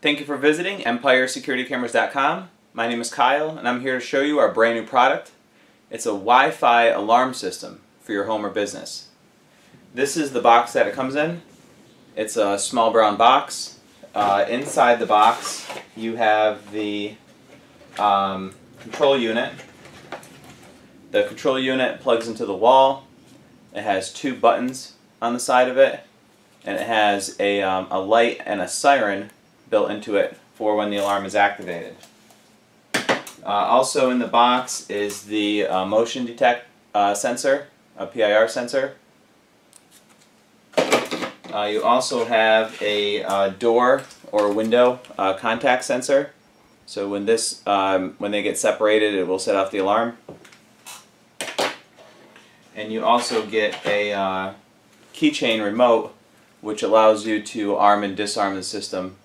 Thank you for visiting EmpireSecurityCameras.com. My name is Kyle and I'm here to show you our brand new product. It's a Wi-Fi alarm system for your home or business. This is the box that it comes in. It's a small brown box. Inside the box you have the control unit. The control unit plugs into the wall. It has two buttons on the side of it, and it has a light and a siren built into it for when the alarm is activated. Also in the box is the motion detect sensor, a PIR sensor. You also have a door or window contact sensor. So when they get separated, it will set off the alarm. And you also get a keychain remote, which allows you to arm and disarm the system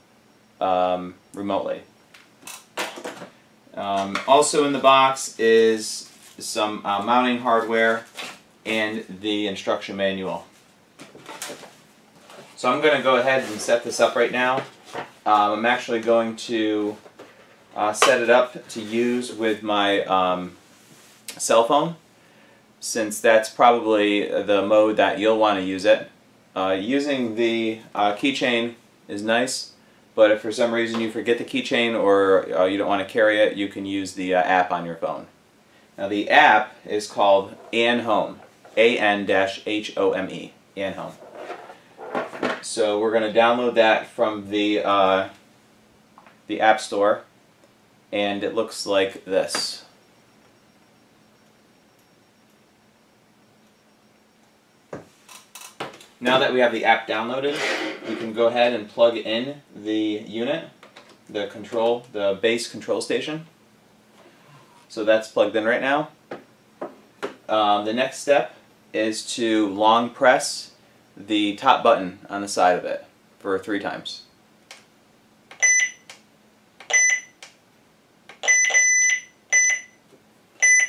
remotely. Also in the box is some mounting hardware and the instruction manual. So I'm going to go ahead and set this up right now. I'm actually going to set it up to use with my cell phone, since that's probably the mode that you'll want to use it. Using the keychain is nice, but if for some reason you forget the keychain or you don't want to carry it, you can use the app on your phone. Now the app is called AnHome, A-N-H-O-M-E, AnHome. So we're going to download that from the App Store, and it looks like this. Now that we have the app downloaded, we can go ahead and plug in the unit, the base control station. So that's plugged in right now. The next step is to long press the top button on the side of it for 3 times.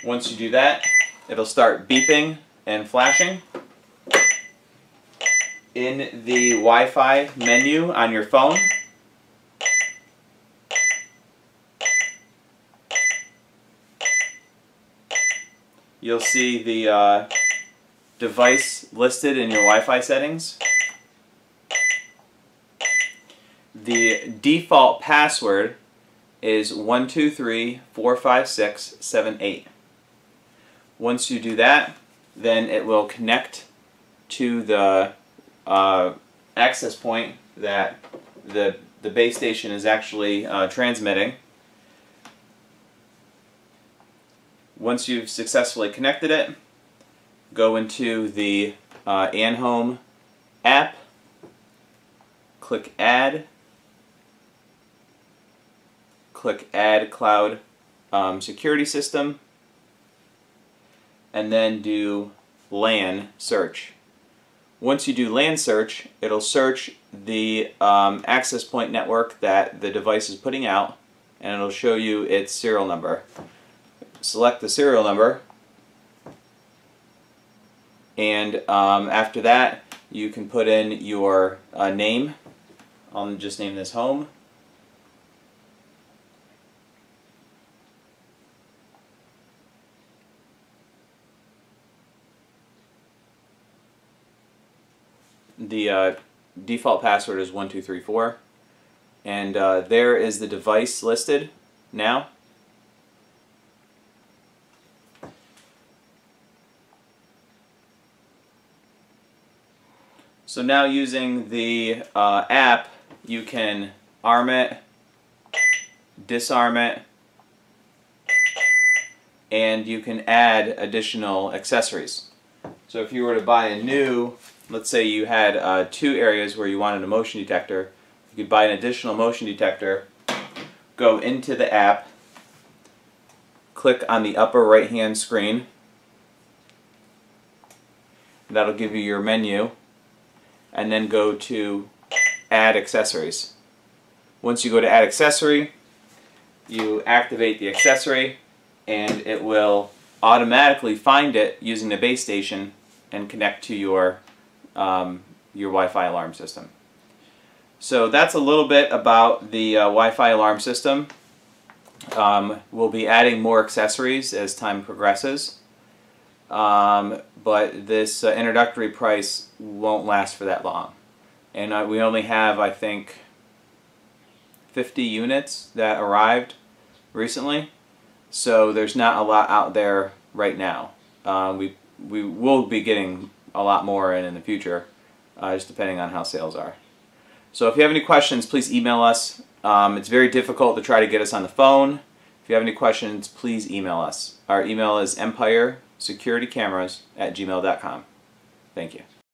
Once you do that, it'll start beeping and flashing. In the Wi-Fi menu on your phone, you'll see the device listed in your Wi-Fi settings. The default password is 123456778. Once you do that, then it will connect to the access point that the base station is actually transmitting. Once you've successfully connected it, go into the AnHome app, click Add Cloud Security System, and then do LAN search. Once you do LAN search, it'll search the access point network that the device is putting out, and it'll show you its serial number. Select the serial number, and after that you can put in your name. I'll just name this Home. The default password is 1234, and there is the device listed now. So now, using the app, you can arm it, disarm it, and you can add additional accessories. So if you were to buy a new, let's say you had 2 areas where you wanted a motion detector, you could buy an additional motion detector, go into the app, click on the upper right hand screen, that'll give you your menu, and then go to Add Accessories. Once you go to Add Accessory, you activate the accessory and it will automatically find it using the base station and connect to your Wi-Fi alarm system. So that's a little bit about the Wi-Fi alarm system. We'll be adding more accessories as time progresses, but this introductory price won't last for that long. And we only have, I think, 50 units that arrived recently, so there's not a lot out there right now. We will be getting a lot more in the future, just depending on how sales are. So if you have any questions, please email us. It's very difficult to try to get us on the phone. If you have any questions, please email us. Our email is empiresecuritycameras@gmail.com. Thank you.